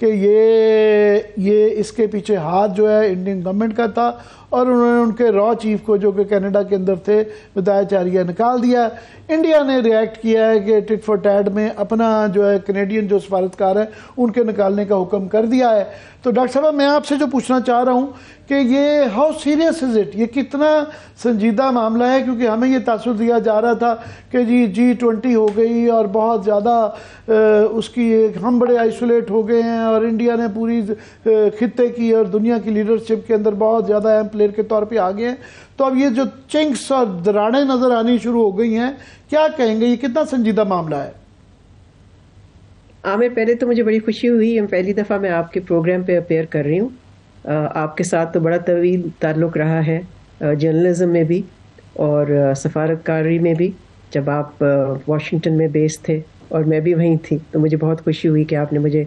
کہ یہ اس کے پیچھے ہاتھ جو ہے انڈین گورنمنٹ کا تھا، اور انہوں نے ان کے را چیف کو جو کہ کینیڈا کے اندر تھے ودایت چاریہ نکال دیا. انڈیا نے ریئیکٹ کیا ہے کہ ٹٹ فار ٹیٹ میں اپنا جو ہے کینیڈین جو سفارتکار ہیں ان کے نکالنے کا حکم کر دیا ہے. تو ڈاکٹر صاحب میں آپ سے جو پوچھنا چاہ رہا ہوں کہ یہ ہاؤ سیریس از اٹ، یہ کتنا سنجیدہ معاملہ ہے؟ کیونکہ ہمیں یہ تاثر دیا جا رہا تھا کہ G20 ہو گئی اور بہت زیادہ اس کی ہم بڑے آئسولیٹ ہو گئے ہیں، اور انڈیا نے پوری خطے کی اور دنیا کی لیڈرشپ کے اندر بہت زیادہ اہم پلیئر کے طور پہ آ گئے ہیں. تو اب یہ جو چنکس اور دراڑیں نظر آنی شروع ہو گئی ہیں، کیا کہیں گے یہ کتنا سنجیدہ معاملہ ہے؟ عامر، پہلے تو مجھے بڑی خوشی ہوئی، پہلی دفعہ میں آپ کے پروگرام پہ اپیئر کر رہی ہوں. آپ کے ساتھ تو بڑا طویل تعلق رہا ہے جرنلزم میں بھی اور سفارتکاری میں بھی، جب آپ واشنگٹن میں بیس تھے اور میں بھی وہیں تھی، تو مجھے بہت خوشی ہوئی کہ آپ نے مجھے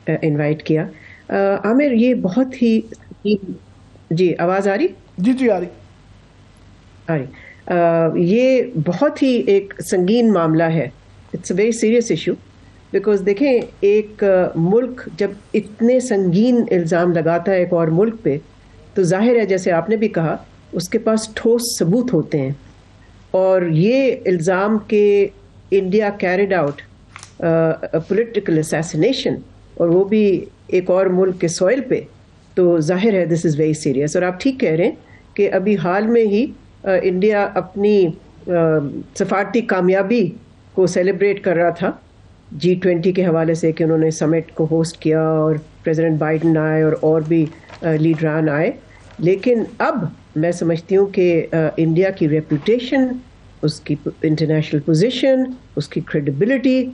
انوائٹ کیا. عامر، یہ بہت ہی جی آواز آ رہی؟ جی آ رہی. یہ بہت ہی ایک سنگین معاملہ ہے. It's a very serious issue, because دیکھیں ایک ملک جب اتنے سنگین الزام لگاتا ہے ایک اور ملک پہ، تو ظاہر ہے جیسے آپ نے بھی کہا اس کے پاس ٹھوس ثبوت ہوتے ہیں. اور یہ الزام کہ India carried out political assassination, اور وہ بھی ایک اور ملک کے سوئل پہ، تو ظاہر ہے دس از ویری سیریس. اور آپ ٹھیک کہہ رہے ہیں کہ ابھی حال میں ہی انڈیا اپنی سفارتی کامیابی کو سیلیبریٹ کر رہا تھا G20 کے حوالے سے، کہ انہوں نے سمٹ کو ہوسٹ کیا اور پریزیڈنٹ بائیڈن آئے اور بھی لیڈران آئے. لیکن اب میں سمجھتی ہوں کہ انڈیا کی ریپوٹیشن، اس کی انٹرنیشنل پوزیشن، اس کی کریڈیبلٹی،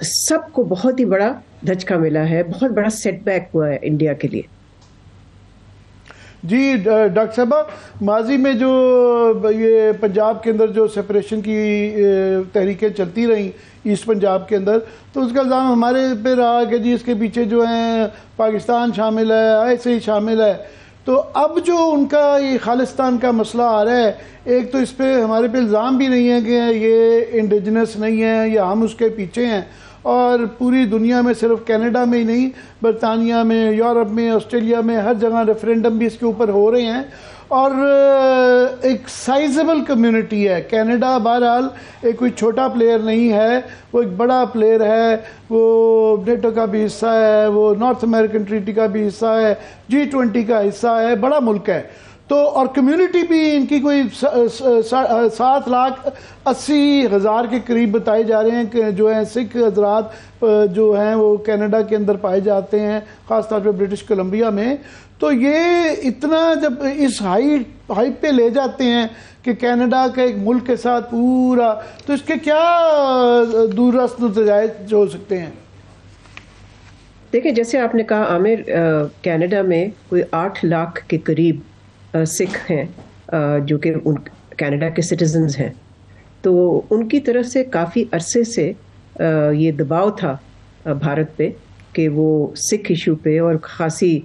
سب کو بہت ہی بڑا دھچکا ملا ہے، بہت بڑا سیٹ بیک ہوا ہے انڈیا کے لیے. جی ڈاکٹر صاحبہ، ماضی میں جو یہ پنجاب کے اندر جو سپریشن کی تحریکیں چلتی رہیں ایسٹ پنجاب کے اندر، تو اس کا الزام ہمارے پہ رہا کہ جی اس کے پیچھے جو ہیں پاکستان شامل ہے، ایسے ہی شامل ہے. تو اب جو ان کا یہ خالصتان کا مسئلہ آ رہا ہے، ایک تو اس پہ ہمارے پہ الزام بھی نہیں ہے کہ یہ انڈیجنس نہیں ہے یا ہم اس کے پیچھے ہیں، اور پوری دنیا میں صرف کینیڈا میں ہی نہیں، برطانیہ میں، یورپ میں، آسٹریلیا میں، ہر جگہ ریفرینڈم بھی اس کے اوپر ہو رہے ہیں. اور ایک سائزبل کمیونٹی ہے کینیڈا، بہرحال ایک کوئی چھوٹا پلیئر نہیں ہے، وہ ایک بڑا پلیئر ہے، وہ نیٹو کا بھی حصہ ہے، وہ نارتھ امریکن ٹریٹی کا بھی حصہ ہے، G20 کا حصہ ہے، بڑا ملک ہے. تو اور کمیونٹی بھی ان کی کوئی 7,80,000 کے قریب بتائے جا رہے ہیں کہ جو ہیں سکھ حضرات جو ہیں وہ کینیڈا کے اندر پائے جاتے ہیں، خاص طور پہ برٹش کولمبیا میں. تو یہ اتنا جب اس ہائپ پہ لے جاتے ہیں کہ کینیڈا کا ایک ملک کے ساتھ پورا، تو اس کے کیا دور رست نتائج جو ہو سکتے ہیں؟ دیکھیں جیسے آپ نے کہا عامر، کینیڈا میں کوئی 8 لاکھ کے قریب سکھ ہیں جو کہ کینیڈا کے سٹیزنز ہیں. تو ان کی طرف سے کافی عرصے سے یہ دباؤ تھا بھارت پہ کہ وہ سکھ ایشو پہ، اور خاصی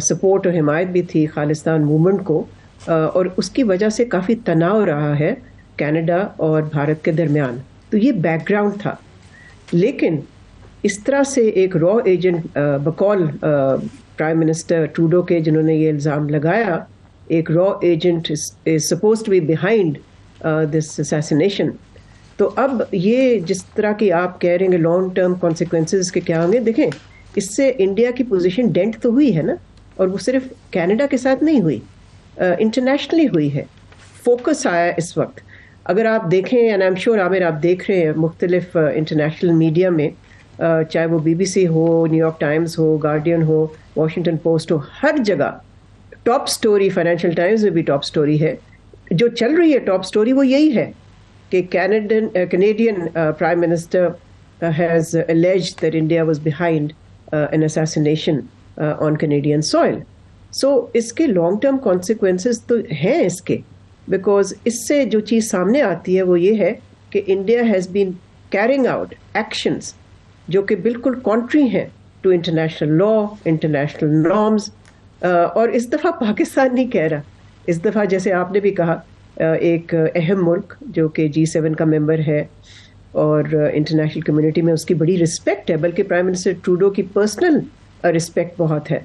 سپورٹ اور حمایت بھی تھی خالصتان موومنٹ کو، اور اس کی وجہ سے کافی تناؤ رہا ہے کینیڈا اور بھارت کے درمیان. تو یہ بیک گراؤنڈ تھا. لیکن اس طرح سے ایک را ایجنٹ بقول پرائم منسٹر ٹروڈو کے، جنہوں نے یہ الزام لگایا، ایک را agent is supposed to be behind this assassination. تو اب یہ جس طرح کی آپ کہہ رہے ہیں لانگ ٹرم کانسیکوینسز کے کیا ہوں گے، دیکھیں اس سے انڈیا کی پوزیشن ڈینٹ تو ہوئی ہے نا، اور وہ صرف کینیڈا کے ساتھ نہیں ہوئی، انٹرنیشنلی ہوئی ہے. فوکس آیا اس وقت. اگر آپ دیکھیں، اینڈ آئی ایم شیور عامر آپ دیکھ رہے ہیں مختلف انٹرنیشنل میڈیا میں، چاہے وہ BBC ہو، نیو یارک ٹائمز ہو، گارڈین ہو، واشنگٹن پوسٹ ہو، ہر جگہ ٹاپ سٹوری، فائنینشیل ٹائمز میں بھی ٹاپ سٹوری ہے، جو چل رہی ہے ٹاپ سٹوری وہ یہی ہے کہ Canadian prime minister has alleged that India was behind an assassination on Canadian soil. So اس کے لانگ ٹرم کانسیکوینسز تو ہیں اس کے، بیکاز اس سے جو چیز سامنے آتی ہے وہ یہ ہے کہ India has been carrying out actions جو کہ بالکل کانٹری ہیں to international law, international norms. اور اس دفعہ پاکستان نہیں کہہ رہا، اس دفعہ جیسے آپ نے بھی کہا ایک اہم ملک جو کہ G7 کا ممبر ہے اور انٹرنیشنل کمیونٹی میں اس کی بڑی رسپیکٹ ہے، بلکہ پرائم منسٹر ٹروڈو کی پرسنل رسپیکٹ بہت ہے.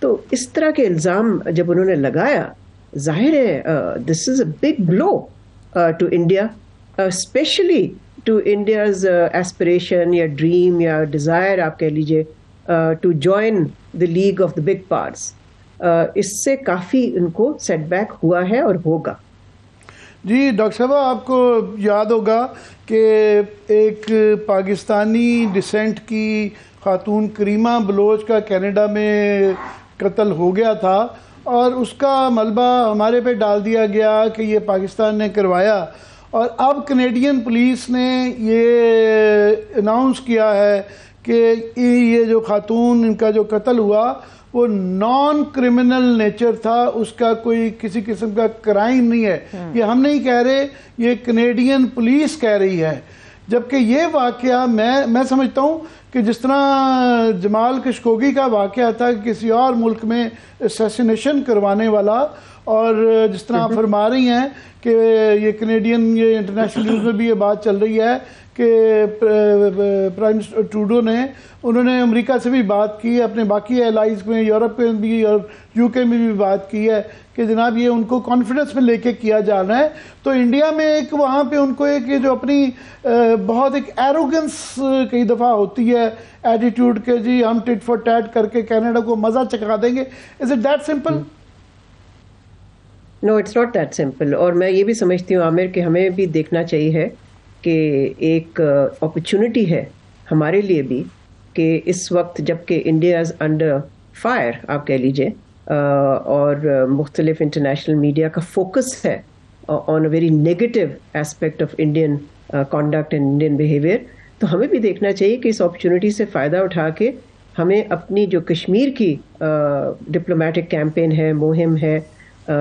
تو اس طرح کے الزام جب انہوں نے لگایا, ظاہر ہے this is a big blow to India, especially to India's aspiration یا ڈریم یا ڈیزائر آپ کہہ لیجیے to join the league of the big powers. اس سے کافی ان کو سیٹ بیک ہوا ہے اور ہوگا. جی ڈاکٹر صاحبہ, آپ کو یاد ہوگا کہ ایک پاکستانی ڈسینٹ کی خاتون کریمہ بلوچ کا کینیڈا میں قتل ہو گیا تھا, اور اس کا ملبہ ہمارے پہ ڈال دیا گیا کہ یہ پاکستان نے کروایا, اور اب کینیڈین پولیس نے یہ اناؤنس کیا ہے کہ یہ جو خاتون ان کا جو قتل ہوا وہ نان کرمنل نیچر تھا, اس کا کوئی کسی قسم کا کرائم نہیں ہے. یہ ہم نہیں کہہ رہے, یہ کینیڈین پولیس کہہ رہی ہے. جبکہ یہ واقعہ میں سمجھتا ہوں کہ جس طرح جمال کشکوگی کا واقعہ تھا کسی اور ملک میں اسیسینیشن کروانے والا, اور جس طرح آپ فرما رہی ہیں کہ یہ کینیڈین, یہ انٹرنیشنل نیوز میں بھی یہ بات چل رہی ہے کہ پرائم منسٹر ٹروڈو نے, انہوں نے امریکہ سے بھی بات کی, اپنے باقی الائز میں یورپ میں بھی اور یو کے میں بھی بات کی ہے کہ جناب یہ ان کو کانفیڈنس میں لے کے کیا جانا ہے. تو انڈیا میں ایک وہاں پہ ان کو ایک جو اپنی بہت ایک ایروگنس کئی دفعہ ہوتی ہے, ایٹیٹیوڈ کہ جی ہم ٹٹ فور ٹیٹ کر کے کینیڈا کو مزہ چکھا دیں گے. Is it that simple? No, it's not that simple. اور میں یہ بھی سمجھتی ہوں عامر کہ ہمیں بھی دیکھنا چاہیے ہے کہ ایک اپرچونٹی ہے ہمارے لیے بھی کہ اس وقت جب کہ انڈیا از انڈر فائر آپ کہہ لیجیے, اور مختلف انٹرنیشنل میڈیا کا فوکس ہے on a very negative aspect of Indian conduct and Indian behaviour, تو ہمیں بھی دیکھنا چاہیے کہ اس اپرچونٹی سے فائدہ اٹھا کے ہمیں اپنی جو کشمیر کی ڈپلومیٹک کیمپین ہے, مہم ہے,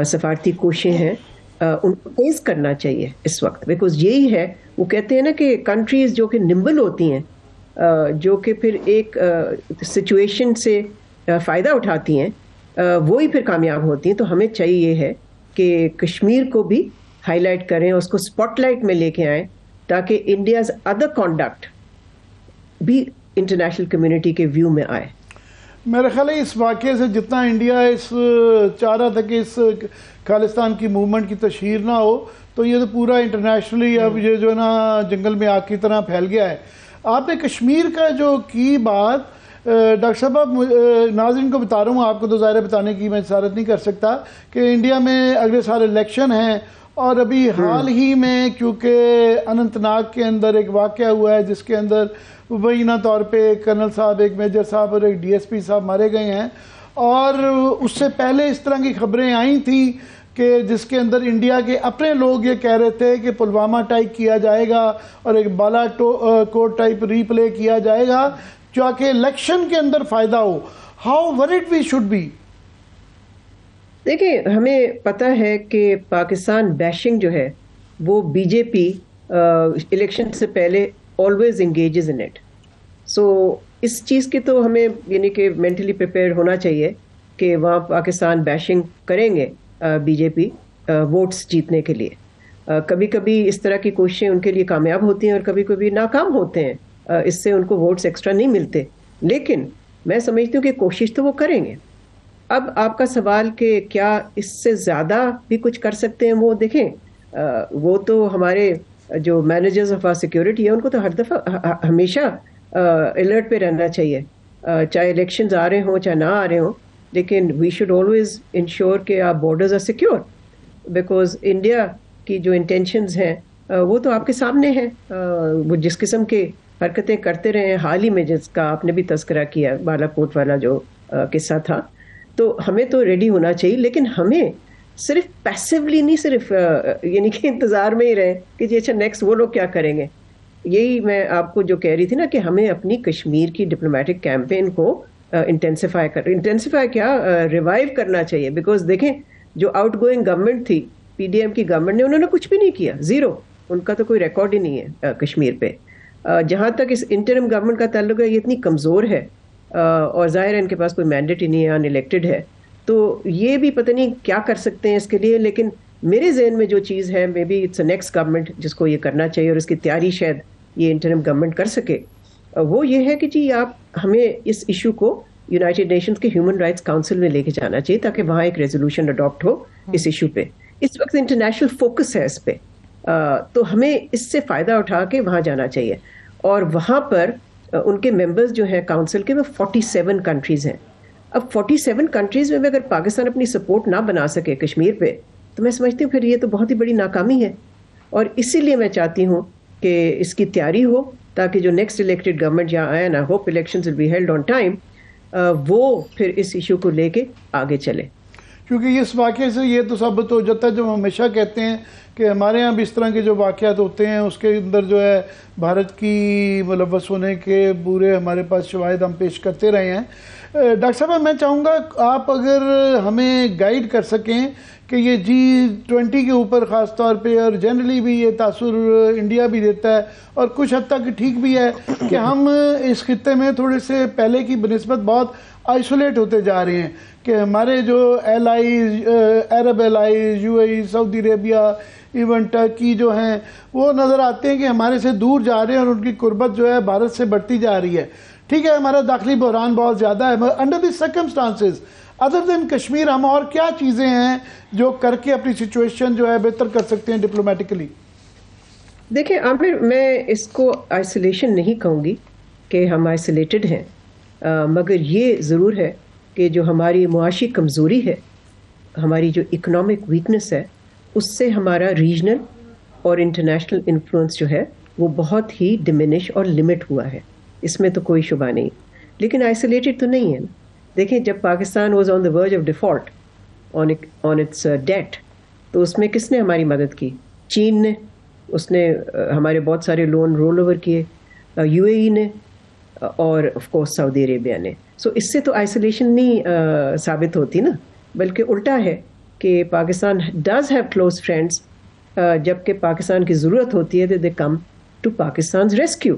سفارتی کوششیں ہیں, ان کو تیز کرنا چاہیے اس وقت. بیکاز یہی ہے, وہ کہتے ہیں نا کہ کنٹریز جو کہ نمبل ہوتی ہیں, جو کہ پھر ایک سچویشن سے فائدہ اٹھاتی ہیں, وہی پھر کامیاب ہوتی ہیں. تو ہمیں چاہیے یہ ہے کہ کشمیر کو بھی ہائی لائٹ کریں, اس کو اسپاٹ لائٹ میں لے کے آئیں, تاکہ انڈیاز ادر کانڈکٹ بھی انٹرنیشنل کمیونٹی کے ویو میں آئے. میرا خیال ہے اس واقعے سے جتنا انڈیا اس چاہ رہا تھا کہ اس خالستان کی موومنٹ کی تشہیر نہ ہو, تو یہ تو پورا انٹرنیشنلی اب یہ جو ہے نا جنگل میں آگ کی طرح پھیل گیا ہے. آپ نے کشمیر کا جو کی بات, ڈاکٹر صاحب ناظرین کو بتا رہا ہوں, آپ کو تو ظاہر بتانے کی میں جسارت نہیں کر سکتا کہ انڈیا میں اگلے سال الیکشن ہیں, اور ابھی حال ہی میں کیونکہ اننت ناگ کے اندر ایک واقعہ ہوا ہے جس کے اندر مبینہ طور پہ ایک کرنل صاحب, ایک میجر صاحب اور ایک ڈی ایس پی صاحب مارے گئے ہیں, اور اس سے پہلے اس طرح کی خبریں آئی تھیں کہ جس کے اندر انڈیا کے اپنے لوگ یہ کہہ رہے تھے کہ پلوامہ ٹائپ کیا جائے گا اور ایک بالا کوٹ ٹائپ ری پلے کیا جائے گا تاکہ الیکشن کے اندر فائدہ ہو. How worried we should be? دیکھیں, ہمیں پتہ ہے کہ پاکستان بیشنگ جو ہے وہ بی جے پی الیکشن سے پہلے always engages in it. So اس چیز کی تو ہمیں یعنی کہ مینٹلی پریپیئر ہونا چاہیے کہ وہاں پاکستان بیشنگ کریں گے بی جے پی ووٹس جیتنے کے لیے. کبھی کبھی اس طرح کی کوششیں ان کے لیے کامیاب ہوتی ہیں اور کبھی کبھی ناکام ہوتے ہیں, اس سے ان کو ووٹس ایکسٹرا نہیں ملتے, لیکن میں سمجھتی ہوں کہ کوشش تو وہ کریں گے. اب آپ کا سوال کہ کیا اس سے زیادہ بھی کچھ کر سکتے ہیں, وہ دیکھیں, وہ تو ہمارے جو مینیجرز آف سیکورٹی ہے ان کو تو ہر دفعہ ہمیشہ الرٹ پہ رہنا چاہیے, چاہے الیکشنز آ رہے ہوں چاہے نہ آ رہے ہوں, لیکن وی شوڈ آلویز انشور کہ our borders are secure, because India کی جو انٹینشنز ہیں وہ تو آپ کے سامنے ہیں. وہ جس قسم کے حرکتیں کرتے رہے ہیں, حال ہی میں جس کا آپ نے بھی تذکرہ کیا, بالا کوٹ والا جو قصہ تھا, تو ہمیں تو ریڈی ہونا چاہیے. لیکن ہمیں صرف پیسیولی نہیں, صرف یعنی کہ انتظار میں ہی رہے کہ جی اچھا نیکسٹ وہ لوگ کیا کریں گے. یہی میں آپ کو جو کہہ رہی تھی نا کہ ہمیں اپنی کشمیر کی ڈپلومیٹک کیمپین کو انٹینسیفائی کیا ریوائیو کرنا چاہیے. بیکاز دیکھیں, جو آؤٹ گوئنگ گورنمنٹ تھی, پی ڈی ایم کی گورنمنٹ نے, انہوں نے کچھ بھی نہیں کیا, زیرو. ان کا تو کوئی ریکارڈ ہی نہیں ہے کشمیر پہ. جہاں تک اس انٹرم گورنمنٹ کا تعلق ہے, یہ اتنی کمزور ہے, اور ظاہر ہے ان کے پاس کوئی مینڈیٹ ہی نہیں ہے, ان الیکٹڈ ہے, تو یہ بھی پتہ نہیں کیا کر سکتے ہیں اس کے لیے. لیکن میرے ذہن میں جو چیز ہے, maybe it's a next government جس کو یہ کرنا چاہیے, اور اس کی تیاری شاید یہ انٹرم گورنمنٹ کر سکے, وہ یہ ہے کہ جی آپ ہمیں اس ایشو کو یونائٹیڈ نیشنز کے ہیومن رائٹس کاؤنسل میں لے کے جانا چاہیے تاکہ وہاں ایک ریزولوشن اڈاپٹ ہو اس ایشو پہ. اس وقت انٹرنیشنل فوکس ہے اس پہ, تو ہمیں اس سے فائدہ اٹھا کے وہاں جانا چاہیے. اور وہاں پر ان کے ممبرز جو ہیں کاؤنسل کے وہ 47 کنٹریز ہیں. اب 47 کنٹریز میں اگر پاکستان اپنی سپورٹ نہ بنا سکے کشمیر پہ تو میں سمجھتی ہوں پھر یہ تو بہت ہی بڑی ناکامی ہے. اور اسی لیے میں چاہتی ہوں کہ اس کی تیاری ہو تاکہ جو نیکسٹ الیکٹڈ گورنمنٹ جہاں آئے نا, hope elections will be held on time, وہ پھر اس ایشو کو لے کے آگے چلے. کیونکہ اس واقعے سے یہ تو ثابت ہو جاتا ہے جو ہم ہمیشہ کہتے ہیں کہ ہمارے ہاں بھی اس طرح کے جو واقعات ہوتے ہیں اس کے اندر جو ہے بھارت کی ملوث ہونے کے پورے ہمارے پاس شواہد ہم پیش کرتے رہے ہیں. ڈاکٹر صاحب میں چاہوں گا آپ اگر ہمیں گائیڈ کر سکیں کہ یہ G20 کے اوپر خاص طور پہ اور جنرلی بھی یہ تاثر انڈیا بھی دیتا ہے اور کچھ حد تک ٹھیک بھی ہے کہ ہم اس خطے میں تھوڑے سے پہلے کی بنسبت بہت آئسولیٹ ہوتے جا رہے ہیں کہ ہمارے جو ایلائیز, عرب ایلائیز, UAE, سعودی عربیہ, ایون ٹرکی جو ہیں وہ نظر آتے ہیں کہ ہمارے سے دور جا رہے ہیں اور ان کی قربت جو ہے بھارت سے بڑھتی جا رہی ہے. ٹھیک ہے ہمارا داخلی بحران بہت زیادہ ہے, انڈر دی سرکمسٹانسز ادر دین کشمیر ہم اور کیا چیزیں ہیں جو کر کے اپنی سچویشن جو ہے بہتر کر سکتے ہیں ڈپلومیٹکلی؟ دیکھیں عامر, میں اس کو آئسولیشن نہیں کہوں گی کہ ہم آئسولیٹڈ ہیں, مگر یہ ضرور ہے کہ جو ہماری معاشی کمزوری ہے, ہماری جو اکنامک ویکنس ہے, اس سے ہمارا ریجنل اور انٹرنیشنل انفلوئنس جو ہے وہ بہت ہی ڈمینش اور لمٹ ہوا ہے, اس میں تو کوئی شبہ نہیں. لیکن آئسولیٹڈ تو نہیں ہے. دیکھیں جب Pakistan was on the verge of default on its debt, تو اس میں کس نے ہماری مدد کی؟ چین نے, اس نے ہمارے بہت سارے لون رول اوور کیے, UAE نے, اور آف کورس سعودی عربیہ نے. سو اس سے تو آئسولیشن نہیں ثابت ہوتی نا, بلکہ الٹا ہے کہ Pakistan does have close friends, جبکہ پاکستان کی ضرورت ہوتی ہے they come to Pakistan's rescue.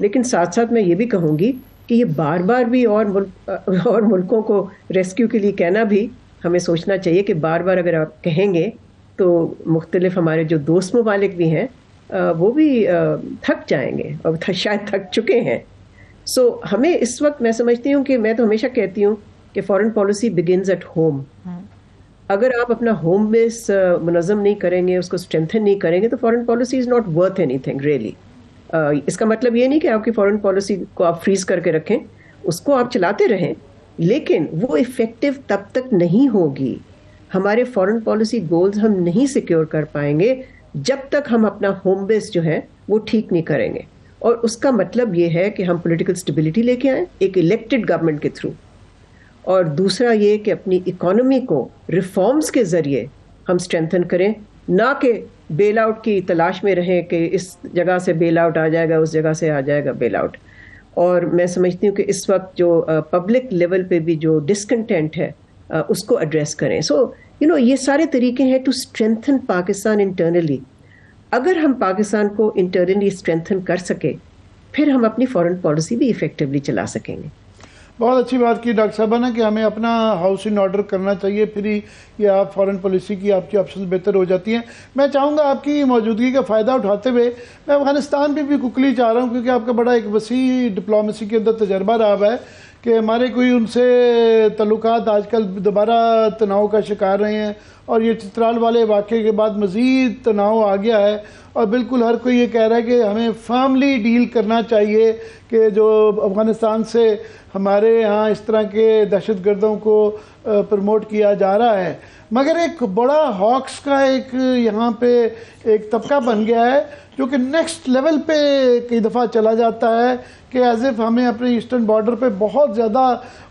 لیکن ساتھ ساتھ میں یہ بھی کہوں گی کہ یہ بار بار بھی اور ملکوں کو ریسکیو کے لیے کہنا بھی ہمیں سوچنا چاہیے کہ بار بار اگر آپ کہیں گے تو مختلف ہمارے جو دوست ممالک بھی ہیں وہ بھی تھک جائیں گے اور شاید تھک چکے ہیں. سو ہمیں اس وقت, میں سمجھتی ہوں کہ میں تو ہمیشہ کہتی ہوں کہ foreign policy begins at home. اگر آپ اپنا ہوم بیس منظم نہیں کریں گے, اس کو اسٹرینتھن نہیں کریں گے, تو foreign policy is not worth anything really. اس کا مطلب یہ نہیں کہ آپ کی فارن پالیسی کو آپ فریز کر کے رکھیں, اس کو آپ چلاتے رہیں, لیکن وہ افیکٹو تب تک نہیں ہوگی. ہمارے فارن پالیسی گولز ہم نہیں سیکیور کر پائیں گے جب تک ہم اپنا ہوم بیس جو ہے وہ ٹھیک نہیں کریں گے. اور اس کا مطلب یہ ہے کہ ہم پولیٹیکل سٹیبلٹی لے کے آئیں ایک الیکٹڈ گورنمنٹ کے تھرو, اور دوسرا یہ کہ اپنی اکانومی کو ریفارمز کے ذریعے ہم اسٹرینتھن کریں, نہ کہ بیل آؤٹ کی تلاش میں رہیں کہ اس جگہ سے بیل آؤٹ آ جائے گا, اس جگہ سے آ جائے گا بیل آؤٹ. اور میں سمجھتی ہوں کہ اس وقت جو پبلک لیول پہ بھی جو ڈسکنٹینٹ ہے اس کو ایڈریس کریں. سو یہ سارے طریقے ہیں ٹو اسٹرینتھن پاکستان انٹرنلی. اگر ہم پاکستان کو انٹرنلی اسٹرینتھن کر سکے پھر ہم اپنی فارن پالیسی بھی افیکٹولی چلا سکیں گے. بہت اچھی بات کی ڈاکٹر صاحبہ نے کہ ہمیں اپنا ہاؤس ان آرڈر کرنا چاہیے, پھر ہی یہ آپ فارن پالیسی کی آپ کی آپشنز بہتر ہو جاتی ہیں. میں چاہوں گا آپ کی موجودگی کا فائدہ اٹھاتے ہوئے میں افغانستان پہ بھی ککلی چاہ رہا ہوں, کیونکہ آپ کا بڑا ایک وسیع ڈپلومیسی کے اندر تجربہ رہا ہے کہ ہمارے کوئی ان سے تعلقات آج کل دوبارہ تناؤ کا شکار رہے ہیں, اور یہ چترال والے واقعے کے بعد مزید تناؤ آ گیا ہے, اور بالکل ہر کوئی یہ کہہ رہا ہے کہ ہمیں فرملی ڈیل کرنا چاہیے کہ جو افغانستان سے ہمارے ہاں اس طرح کے دہشت گردوں کو پروموٹ کیا جا رہا ہے. مگر ایک بڑا ہاکس کا ایک یہاں پہ ایک طبقہ بن گیا ہے جو کہ نیکسٹ لیول پہ کئی دفعہ چلا جاتا ہے کہ ایز اف ہمیں اپنے ایسٹرن بارڈر پہ بہت زیادہ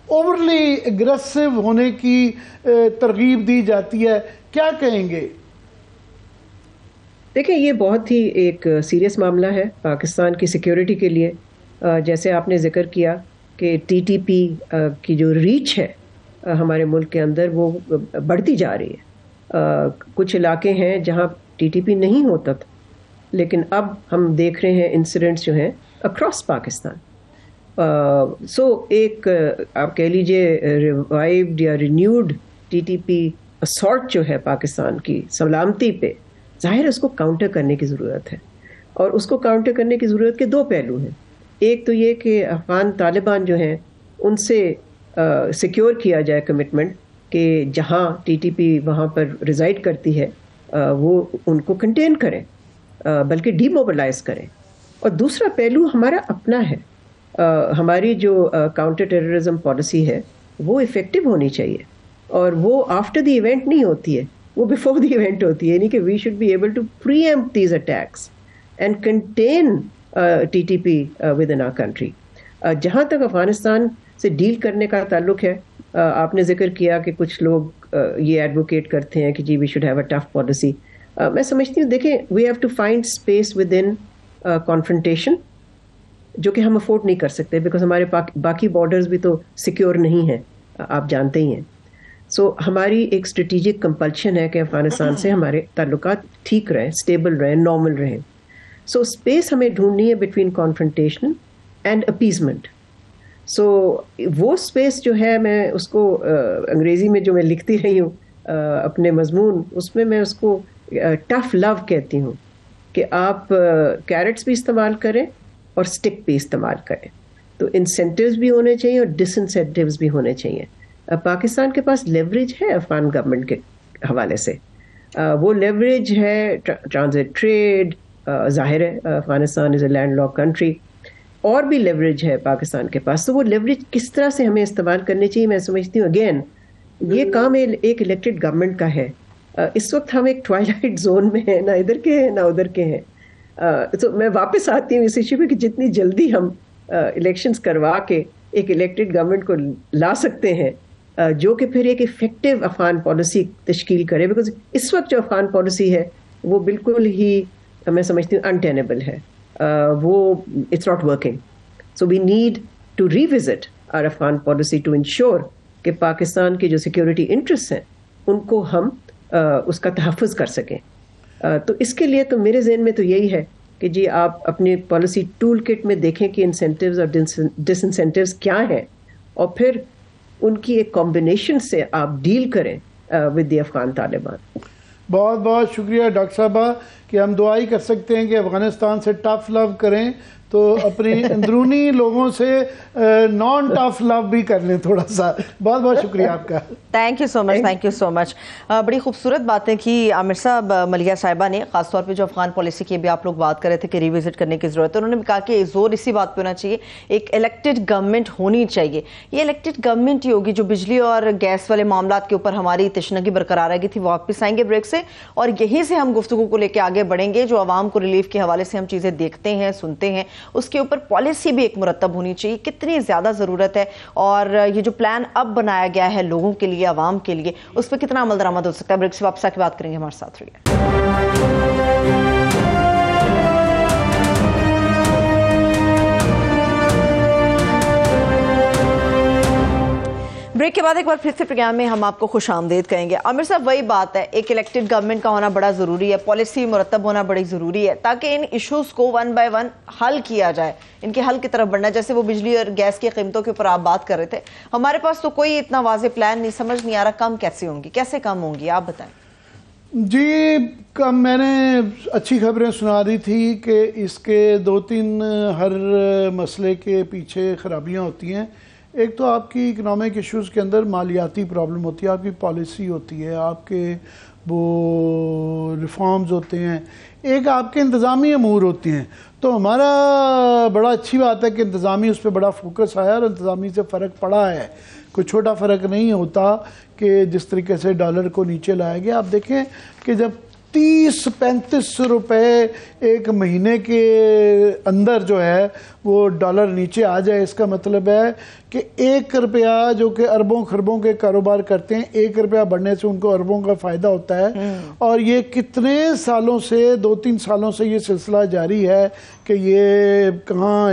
اوورلی اگریسو ہونے کی ترغیب دی جاتی ہے. کیا کہیں گے؟ دیکھیں یہ بہت ہی ایک سیریس معاملہ ہے پاکستان کی سیکیورٹی کے لیے. جیسے آپ نے ذکر کیا کہ TTP کی جو ریچ ہے ہمارے ملک کے اندر وہ بڑھتی جا رہی ہے. کچھ علاقے ہیں جہاں TTP نہیں ہوتا تھا, لیکن اب ہم دیکھ رہے ہیں انسیڈنٹس جو ہیں اکراس پاکستان. سو ایک آپ کہہ لیجئے ریوائوڈ یا رینیوڈ TTP اسالٹ جو ہے پاکستان کی سلامتی پہ, ظاہر اس کو کاؤنٹر کرنے کی ضرورت ہے. اور اس کو کاؤنٹر کرنے کی ضرورت کے دو پہلو ہیں. ایک تو یہ کہ افغان طالبان جو ہیں ان سے سیکیور کیا جائے کمٹمنٹ کہ جہاں ٹی ٹی پی وہاں پر ریزائڈ کرتی ہے وہ ان کو کنٹین کریں بلکہ ڈی موبلائز کریں. اور دوسرا پہلو ہمارا اپنا ہے. ہماری جو کاؤنٹر ٹیررزم پالیسی ہے وہ افیکٹو ہونی چاہیے اور وہ آفٹر دی ایونٹ نہیں ہوتی ہے, وہ بیفور دی ایونٹ ہوتی ہے. یعنی کہ we should be able to preempt these attacks and contain T T P within our country. جہاں تک افغانستان سے ڈیل کرنے کا تعلق ہے, آپ نے ذکر کیا کہ کچھ لوگ یہ ایڈوکیٹ کرتے ہیں کہ جی we should have a tough policy. میں سمجھتی ہوں دیکھیں we have to find space within confrontation جو کہ ہم افورڈ نہیں کر سکتے بیکاز ہمارے باقی بارڈرز بھی تو سیکیور نہیں ہیں, آپ جانتے ہی ہیں. سو ہماری ایک اسٹریٹجک کمپلشن ہے کہ افغانستان سے ہمارے تعلقات ٹھیک رہیں, اسٹیبل رہیں, نارمل رہیں. سو اسپیس ہمیں ڈھونڈنی ہے بٹوین کانفرنٹیشن اینڈ اپیزمنٹ. سو وہ اسپیس جو ہے میں اس کو انگریزی میں جو میں لکھتی رہی ہوں اپنے مضمون, اس میں اس کو ٹف لو کہتی ہوں کہ آپ کیرٹس بھی استعمال کریں اور اسٹک بھی استعمال کریں. تو انسینٹیوز بھی ہونے چاہیے اور ڈس انسینٹیوز بھی ہونے چاہیے. پاکستان کے پاس لیوریج ہے افغان گورنمنٹ کے حوالے سے, وہ لیوریج ہے ٹرانزٹ ٹریڈ, ظاہر ہے افغانستان از اے لینڈ لاک کنٹری, اور بھی لیوریج ہے پاکستان کے پاس. تو وہ لیوریج کس طرح سے ہمیں استعمال کرنی چاہیے میں سمجھتی ہوں اگین یہ کام ایک الیکٹڈ گورنمنٹ کا ہے. اس وقت ہم ایک ٹوائلائٹ زون میں ہیں, نہ ادھر کے ہیں نہ ادھر کے ہیں. تو میں واپس آتی ہوں اس ایشو پہ کہ جتنی جلدی ہم الیکشنز کروا کے ایک الیکٹڈ گورنمنٹ کو لا سکتے ہیں جو کہ پھر ایک افیکٹو افغان پالیسی تشکیل کرے, بیکاز اس وقت جو افغان پالیسی ہے وہ بالکل ہی میں سمجھتی ہوں انٹینیبل ہے, وہ it's not working. So we need to revisit our Afghan policy to ensure کہ پاکستان کے جو سیکورٹی انٹرسٹ ہیں ان کو ہم اس کا تحفظ کر سکیں. تو اس کے لیے تو میرے ذہن میں تو یہی ہے کہ جی آپ اپنی پالیسی ٹول کٹ میں دیکھیں کہ انسینٹیوز اور ڈس انسینٹیوز کیا ہیں اور پھر ان کی ایک کمبینیشن سے آپ ڈیل کریں ود دی افغان طالبان. بہت بہت شکریہ ڈاکٹر صاحبہ کہ ہم دعا ہی کر سکتے ہیں کہ افغانستان سے ٹف لو کریں تو اپنی اندرونی لوگوں سے نان ٹف لو بھی کر لیں تھوڑا سا. بہت بہت شکریہ آپ کا. Thank you so much, thank you so much. بڑی خوبصورت باتیں کی عامر صاحب ملیحہ صاحبہ نے, خاص طور پہ جو افغان پالیسی کی بھی آپ لوگ بات کر رہے تھے کہ ریوزٹ کرنے کی ضرورت ہے. انہوں نے بھی کہا کہ زور اسی بات پہ ہونا چاہیے ایک الیکٹڈ گورنمنٹ ہونی چاہیے. یہ الیکٹڈ گورنمنٹ ہی ہوگی جو بجلی اور گیس والے معاملات کے اوپر ہماری تشنگی برقرار رہ گئی تھی. واپس آئیں گے بریک سے اور یہیں سے ہم گفتگو کو لے کے آگے بڑھیں گے. جو عوام کو ریلیف کے حوالے سے ہم چیزیں دیکھتے ہیں سنتے ہیں اس کے اوپر پالیسی بھی ایک مرتب ہونی چاہیے, کتنی زیادہ ضرورت ہے, اور یہ جو پلان اب بنایا گیا ہے لوگوں کے لیے, عوام کے لیے, اس پہ کتنا عمل درآمد ہو سکتا ہے. بریک سے واپس آ کے بات کریں گے, ہمارے ساتھ رہیے. بریک کے بعد ایک بار پھر سے پروگرام میں ہم آپ کو خوش آمدید کہیں گے. عامر صاحب وہی بات ہے, ایک الیکٹڈ گورنمنٹ کا ہونا بڑا ضروری ہے, پالیسی مرتب ہونا بڑی ضروری ہے تاکہ ان ایشوز کو ون بائی ون حل کیا جائے, ان کے حل کی طرف بڑھنا. جیسے وہ بجلی اور گیس کی قیمتوں کے اوپر آپ بات کر رہے تھے, ہمارے پاس تو کوئی اتنا واضح پلان نہیں, سمجھ نہیں آ رہا کم کیسے ہوں گی, کیسے کم ہوں گی, آپ بتائیں. جی میں نے اچھی خبریں سنا دی تھی کہ اس کے 2-3 ہر مسئلے کے پیچھے خرابیاں ہوتی ہیں. ایک تو آپ کی اکنامک ایشوز کے اندر مالیاتی پرابلم ہوتی ہے, آپ کی پالیسی ہوتی ہے, آپ کے وہ ریفارمز ہوتے ہیں, ایک آپ کے انتظامی امور ہوتے ہیں. تو ہمارا بڑا اچھی بات ہے کہ انتظامی اس پہ بڑا فوکس آیا اور انتظامی سے فرق پڑا ہے. کوئی چھوٹا فرق نہیں ہوتا کہ جس طریقے سے ڈالر کو نیچے لایا گیا. آپ دیکھیں کہ جب 30-35 روپے ایک مہینے کے اندر جو ہے وہ ڈالر نیچے آ جائے, اس کا مطلب ہے کہ 1 روپیہ جو کہ اربوں خربوں کے کاروبار کرتے ہیں, 1 روپیہ بڑھنے سے ان کو اربوں کا فائدہ ہوتا ہے. اور یہ کتنے سالوں سے 2-3 سالوں سے یہ سلسلہ جاری ہے کہ یہ کہاں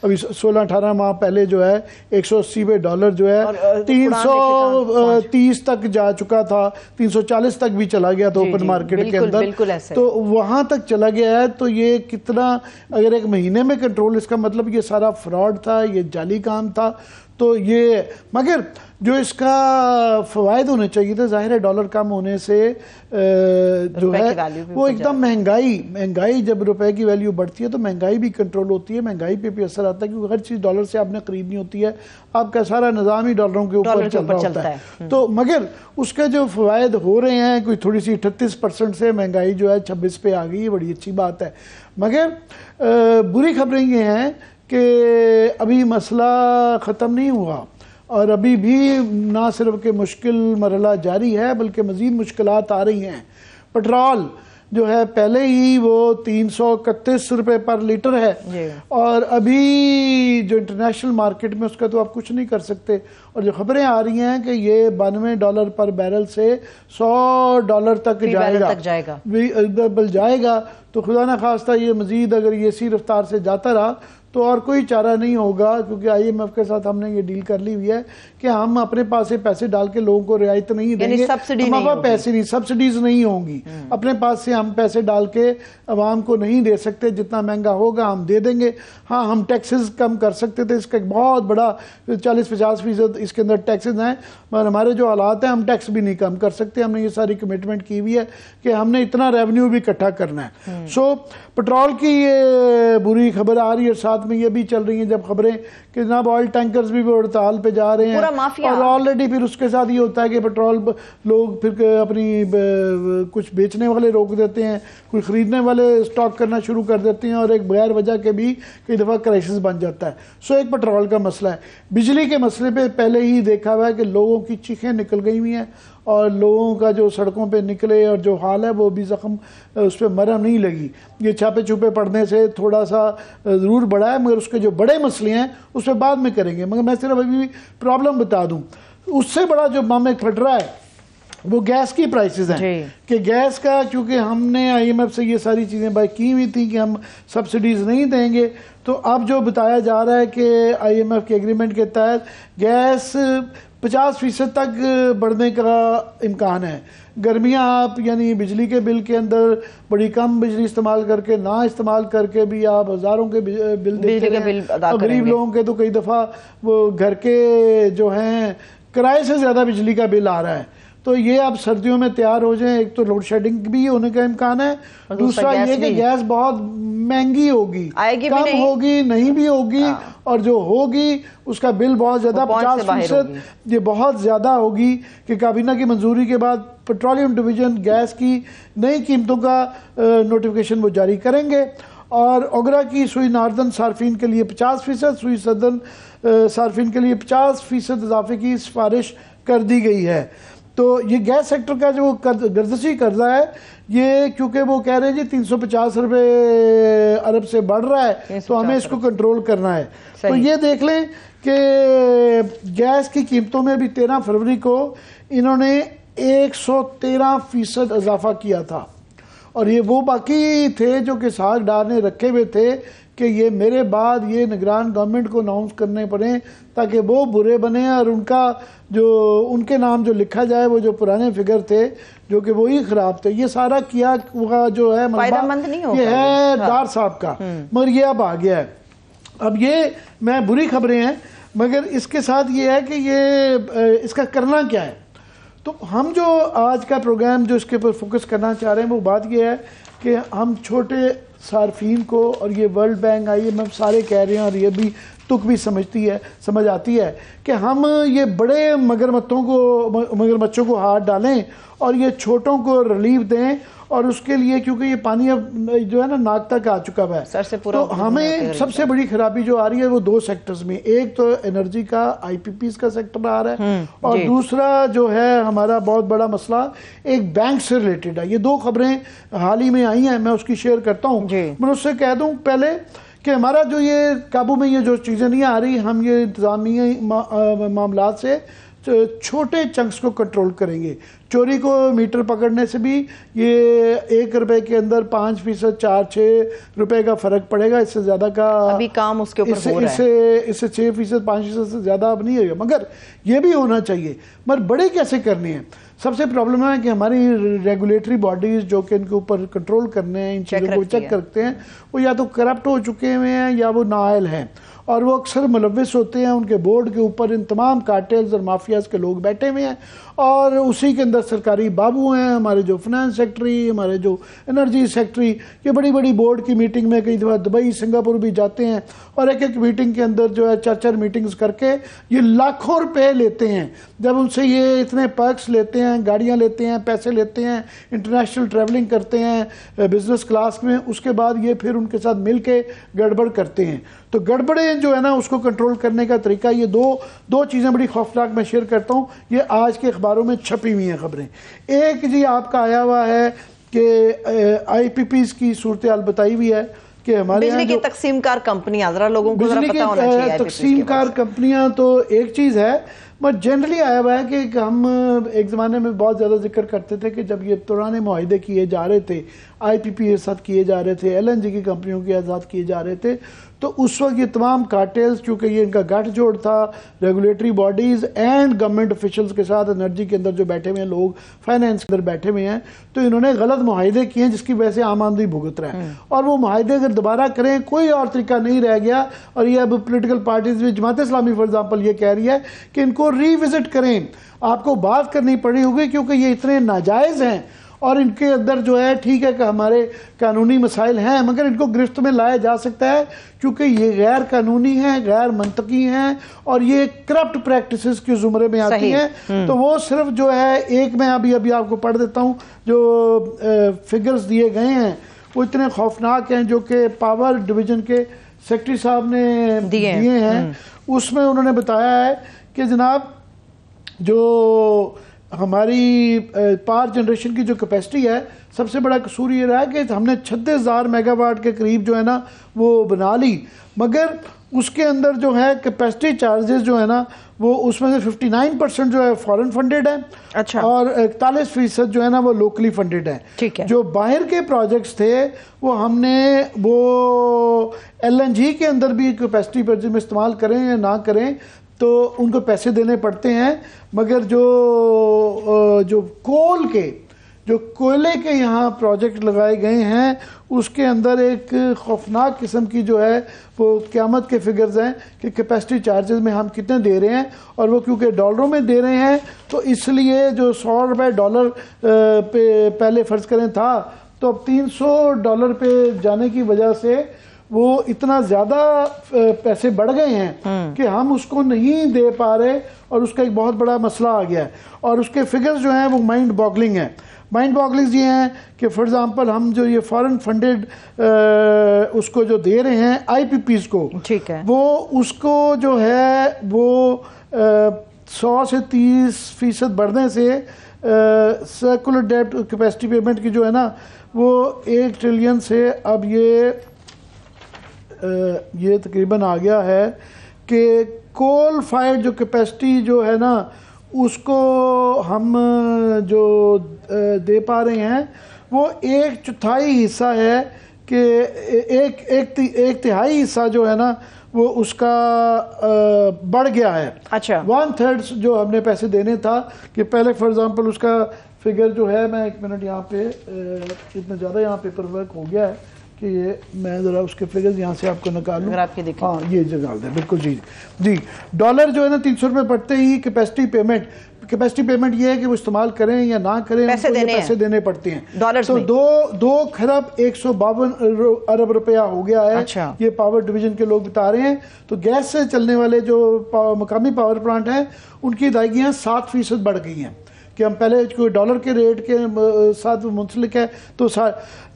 16-18 ماہ پہلے جو ہے 180 پہ ڈالر جو ہے 330 تک جا چکا تھا, 340 تک بھی چلا گیا تھا اوپن مارکیٹ کے اندر. تو وہاں تک چلا گیا ہے. تو یہ کتنا, اگر ایک مہینے میں کنٹرول, اس کا مطلب یہ سارا فراڈ تھا, یہ جعلی کام تھا. تو یہ مگر جو اس کا فوائد ہونے چاہیے تھے، ظاہر ہے ڈالر کم ہونے سے جو ہے وہ ایک دم مہنگائی جب روپے کی ویلیو بڑھتی ہے تو مہنگائی بھی کنٹرول ہوتی ہے، مہنگائی پہ بھی اثر آتا ہے، کیونکہ ہر چیز ڈالر سے آپ نے خریدنی ہوتی ہے، آپ کا سارا نظام ہی ڈالروں کے اوپر چل رہا ہوتا ہے۔ تو مگر اس کے جو فوائد ہو رہے ہیں، کوئی تھوڑی سی 38% سے مہنگائی جو ہے 26 پہ آ گئی، یہ بڑی اچھی بات ہے۔ مگر بری خبریں یہ ہیں کہ ابھی مسئلہ ختم نہیں ہوا، اور ابھی بھی نہ صرف کہ مشکل مرحلہ جاری ہے بلکہ مزید مشکلات آ رہی ہیں۔ پٹرول جو ہے پہلے ہی وہ 331 روپے پر لیٹر ہے، اور ابھی جو انٹرنیشنل مارکیٹ میں اس کا تو آپ کچھ نہیں کر سکتے، اور جو خبریں آ رہی ہیں کہ یہ $92 پر بیرل سے $100 تک جائے گا، تو خدا نہ خواستہ یہ مزید اگر یہ اسی رفتار سے جاتا رہا تو اور کوئی چارہ نہیں ہوگا، کیونکہ IMF کے ساتھ ہم نے یہ ڈیل کر لی ہوئی ہے کہ ہم اپنے پاس سے پیسے ڈال کے لوگوں کو رعایت نہیں دیں گے، سبسڈیز نہیں ہوں گی، اپنے پاس سے ہم پیسے ڈال کے عوام کو نہیں دے سکتے، جتنا مہنگا ہوگا ہم دے دیں گے۔ ہاں ہم ٹیکسز کم کر سکتے تھے، اس کا ایک بہت بڑا 40-50% اس کے اندر ٹیکسز ہیں، مگر ہمارے جو حالات ہیں ہم ٹیکس بھی نہیں کم کر سکتے۔ ہم نے یہ ساری کمٹمنٹ کی ہوئی ہے کہ ہم نے اتنا ریونیو بھی اکٹھا کرنا ہے۔ سو پٹرول کی یہ بری خبر آ رہی ہے، ساتھ میں یہ بھی چل رہی ہیں جب خبریں کہ جناب آئل ٹینکرز بھی ہڑتال پہ جا رہے ہیں، اور آلریڈی پھر اس کے ساتھ یہ ہوتا ہے کہ پٹرول لوگ پھر اپنی کچھ بیچنے والے روک دیتے ہیں، کچھ خریدنے والے سٹاک کرنا شروع کر دیتے ہیں، اور ایک بغیر وجہ کے بھی کئی دفعہ کرائسس بن جاتا ہے۔ سو ایک پٹرول کا مسئلہ ہے۔ بجلی کے مسئلے پہ پہلے ہی دیکھا ہوا ہے کہ لوگوں کی چیخیں نکل گئی ہوئی ہیں، اور لوگوں کا جو سڑکوں پہ نکلے اور جو حال ہے وہ بھی زخم اس پہ مرہم نہیں لگی۔ یہ چھاپے چھوپے پڑنے سے تھوڑا سا ضرور بڑھا ہے، مگر اس کے جو بڑے مسئلے ہیں اس پہ بعد میں کریں گے۔ مگر میں صرف ابھی پرابلم بتا دوں، اس سے بڑا جو ہمیں کھٹ رہا ہے وہ گیس کی پرائسز ہیں، کہ گیس کا کیونکہ ہم نے IMF سے یہ ساری چیزیں بائی کی ہوئی تھیں کہ ہم سبسڈیز نہیں دیں گے، تو اب جو بتایا جا رہا ہے کہ IMF کے ایگریمنٹ کے تحت گیس 50% تک بڑھنے کا امکان ہے۔ گرمیاں آپ یعنی بجلی کے بل کے اندر بڑی کم بجلی استعمال کر کے، نہ استعمال کر کے بھی آپ ہزاروں کے بل دیتے ہیں، اور غریب لوگوں کے تو کئی دفعہ وہ گھر کے جو ہیں کرائے سے زیادہ بجلی کا بل آ رہا ہے۔ تو یہ آپ سردیوں میں تیار ہو جائیں، ایک تو لوڈ شیڈنگ بھی ہونے کا امکان ہے، دوسرا یہ کہ گیس بہت مہنگی ہوگی، کم ہوگی نہیں بھی ہوگی، اور جو ہوگی اس کا بل بہت زیادہ 50% یہ بہت زیادہ ہوگی، کہ کابینہ کی منظوری کے بعد پیٹرولیم ڈویژن گیس کی نئی قیمتوں کا نوٹیفیکیشن وہ جاری کریں گے، اور اوگرا کی سوئی ناردن صارفین کے لیے 50%، سوئی سدرن صارفین کے لیے 50% اضافے کی سفارش کر دی گئی ہے۔ تو یہ گیس سیکٹر کا جو گردشی قرضہ ہے، یہ کیونکہ وہ کہہ رہے ہیں جی 350 روپے ارب سے بڑھ رہا ہے تو ہمیں اس کو کنٹرول کرنا ہے۔ تو یہ دیکھ لیں کہ گیس کی قیمتوں میں بھی 13 فروری کو انہوں نے 113% اضافہ کیا تھا، اور یہ وہ باقی تھے جو کہ ساکھ ڈار نے رکھے ہوئے تھے کہ یہ میرے بعد یہ نگران گورنمنٹ کو اناؤنس کرنے پڑیں تاکہ وہ برے بنیں، اور ان کے نام جو لکھا جائے وہ جو پرانے فگر تھے جو کہ وہی خراب تھے۔ یہ سارا کیا ہوا جو ہے یہ ہے ڈار صاحب کا، مگر یہ اب آ گیا ہے۔ اب یہ میں بری خبریں ہیں، مگر اس کے ساتھ یہ ہے کہ یہ اس کا کرنا کیا ہے۔ تو ہم جو آج کا پروگرام جو اس کے اوپر فوکس کرنا چاہ رہے ہیں وہ بات یہ ہے کہ ہم چھوٹے صارفین کو، اور یہ ورلڈ بینک IMF سارے کہہ رہے ہیں، اور یہ بھی تک بھی سمجھ آتی ہے کہ ہم یہ بڑے مگرمچھوں کو ہاتھ ڈالیں اور یہ چھوٹوں کو ریلیف دیں، اور اس کے لیے کیونکہ یہ پانی اب جو ہے نا ناک تک آ چکا ہے، تو ہمیں سب سے بڑی خرابی جو آ رہی ہے وہ 2 سیکٹرز میں، ایک تو انرجی کا IPPs کا سیکٹر آ رہا ہے، اور دوسرا جو ہے ہمارا بہت بڑا مسئلہ ایک بینک سے ریلیٹڈ ہے۔ یہ 2 خبریں حال ہی میں آئی ہیں، میں اس کی شیئر کرتا ہوں۔ میں اس سے کہہ دوں پہلے کہ ہمارا جو یہ قابو میں یہ جو چیزیں نہیں آ رہی، ہم یہ انتظامی معاملات سے چھوٹے چنکس کو کنٹرول کریں گے۔ چوری کو میٹر پکڑنے سے بھی یہ 1 روپے کے اندر 5%، 4-6 روپے کا فرق پڑے گا، اس سے زیادہ کا ابھی کام اس کے اوپر ہو رہا ہے، اس سے 6%، 5% سے زیادہ اب نہیں ہوگا، مگر یہ بھی ہونا چاہیے۔ مگر بڑے کیسے کرنے ہیں؟ سب سے پرابلم ہے کہ ہماری ریگولیٹری باڈیز جو کہ ان کے اوپر کنٹرول کرنے ہیں، ان چیزوں کو چیک کرتے ہیں، وہ یا تو کرپٹ ہو چکے ہوئے ہیں یا وہ نااہل ہیں، اور وہ اکثر ملوث ہوتے ہیں. ان کے بورڈ کے اوپر ان تمام کارٹیلز اور مافیاز کے لوگ بیٹھے ہوئے ہیں اور اسی کے اندر سرکاری بابو ہیں, ہمارے جو فنانس سیکٹری, ہمارے جو انرجی سیکٹری, یہ بڑی بڑی بورڈ کی میٹنگ میں کئی دفعہ دبئی سنگاپور بھی جاتے ہیں اور ایک ایک میٹنگ کے اندر جو ہے 4 میٹنگز کر کے یہ لاکھوں روپے لیتے ہیں. جب ان سے یہ اتنے پرکس لیتے ہیں, گاڑیاں لیتے ہیں, پیسے لیتے ہیں, انٹرنیشنل ٹریولنگ کرتے ہیں بزنس کلاس میں, اس کے بعد یہ پھر ان کے ساتھ مل کے گڑبڑ کرتے ہیں. تو گڑبڑیں جو ہے نا اس کو کنٹرول کرنے کا طریقہ یہ دو چیزیں بڑی خوفناک میں شیئر کرتا ہوں. یہ آج کے اخباروں میں چھپی ہوئی ہیں خبریں. ایک جی آپ کا آیا ہوا ہے کہ آئی پی پیز کی صورتحال بتائی ہوئی ہے کہ ہمارے بجلی کی تقسیم کار کمپنیاں, ذرا لوگوں کو ذرا پتہ ہونا چاہیے. تقسیم کار کمپنیاں تو ایک چیز ہے, بٹ جنرلی آیا ہوا ہے کہ ہم ایک زمانے میں بہت زیادہ ذکر کرتے تھے کہ جب یہ پرانے معاہدے کیے جا رہے تھے, آئی پی پی کے ساتھ کیے جا رہے تھے, ایل این جی کی کمپنیوں کے ساتھ کیے جا رہے تھے, تو اس وقت یہ تمام کارٹیلز, چونکہ یہ ان کا گٹھ جوڑ تھا regulatory bodies and government officials کے ساتھ, انرجی کے اندر جو بیٹھے ہوئے ہیں لوگ, فائنینس کے اندر بیٹھے ہوئے ہیں, تو انہوں نے غلط معاہدے کیے ہیں جس کی وجہ سے عام آدمی بھگت رہا ہے. اور وہ معاہدے اگر دوبارہ کریں, کوئی اور طریقہ نہیں رہ گیا. اور یہ اب پولیٹیکل پارٹیز بھی, جماعت اسلامی فار ایگزامپل یہ کہہ رہی ہے کہ ان کو ری وزٹ کریں, آپ کو بات کرنی پڑی ہوگی کیونکہ یہ اتنے ناجائز ہیں اور ان کے اندر جو ہے ٹھیک ہے کہ ہمارے قانونی مسائل ہیں مگر ان کو گرفت میں لایا جا سکتا ہے کیونکہ یہ غیر قانونی ہیں, غیر منطقی ہیں اور یہ کرپٹ پریکٹسز کے زمرے میں آتی ہیں. تو وہ صرف جو ہے ایک میں ابھی آپ کو پڑھ دیتا ہوں جو فگرز دیے گئے ہیں وہ اتنے خوفناک ہیں جو کہ پاور ڈویژن کے سیکرٹری صاحب نے دیے ہیں. اس میں انہوں نے بتایا ہے کہ جناب جو ہماری پاور جنریشن کی جو کیپیسٹی ہے, سب سے بڑا قصور یہ رہا ہے کہ ہم نے 36,000 میگا واٹ کے قریب جو ہے نا وہ بنا لی, مگر اس کے اندر جو ہے کیپیسٹی چارجز جو ہے نا وہ اس میں سے 59% جو ہے فورن فنڈڈ ہے. اچھا. اور 41% جو ہے نا وہ لوکلی فنڈڈ ہے. ٹھیک ہے. جو باہر کے پروجیکٹس تھے وہ ہم نے وہ ایل این جی کے اندر بھی کیپیسٹی پر جب استعمال کریں یا نہ کریں تو ان کو پیسے دینے پڑتے ہیں, مگر جو کول کے, جو کوئلے کے یہاں پروجیکٹ لگائے گئے ہیں اس کے اندر ایک خوفناک قسم کی جو ہے وہ قیامت کے فگرز ہیں کہ کیپیسٹی چارجز میں ہم کتنے دے رہے ہیں, اور وہ کیونکہ ڈالروں میں دے رہے ہیں تو اس لیے جو $100 پہ پہلے فرض کریں تھا تو اب $300 پہ جانے کی وجہ سے وہ اتنا زیادہ پیسے بڑھ گئے ہیں کہ ہم اس کو نہیں دے پا رہے اور اس کا ایک بہت بڑا مسئلہ آ گیا ہے. اور اس کے فگرز جو ہیں وہ مائنڈ باگلنگ ہیں. مائنڈ باگلنگز یہ ہیں کہ فار ایگزامپل ہم جو یہ فارن فنڈڈ اس کو جو دے رہے ہیں آئی پی پیز کو, وہ اس کو جو ہے وہ 100 سے 30% بڑھنے سے سرکولر ڈیٹ کیپیسٹی پیمنٹ کی جو ہے نا وہ 1 ٹریلین سے اب یہ تقریباً آ گیا ہے کہ کول فائرڈ جو کیپیسٹی جو ہے نا اس کو ہم جو دے پا رہے ہیں وہ 1/4 حصہ ہے کہ ایک تہائی حصہ جو ہے نا وہ اس کا بڑھ گیا ہے. اچھا. 1/3 جو ہم نے پیسے دینے تھا کہ پہلے فار ایگزامپل اس کا فگر جو ہے, میں 1 منٹ یہاں پہ اتنا زیادہ یہاں پیپر ورک ہو گیا ہے کہ یہ میں ذرا اس کے فگرز یہاں سے آپ کو نکال لوں. ہاں یہ نکال دیں بالکل. جی ڈالر جو ہے نا $300 بڑھتے ہی کیپیسٹی پیمنٹ یہ ہے کہ وہ استعمال کریں یا نہ کریں پیسے دینے پڑتے ہیں. تو 2,152 ارب روپیہ ہو گیا ہے. یہ پاور ڈویژن کے لوگ بتا رہے ہیں. تو گیس سے چلنے والے جو مقامی پاور پلانٹ ہیں ان کی ادائیگیاں 7% بڑھ گئی ہیں کہ ہم پہلے کوئی ڈالر کے ریٹ کے ساتھ منسلک ہے. تو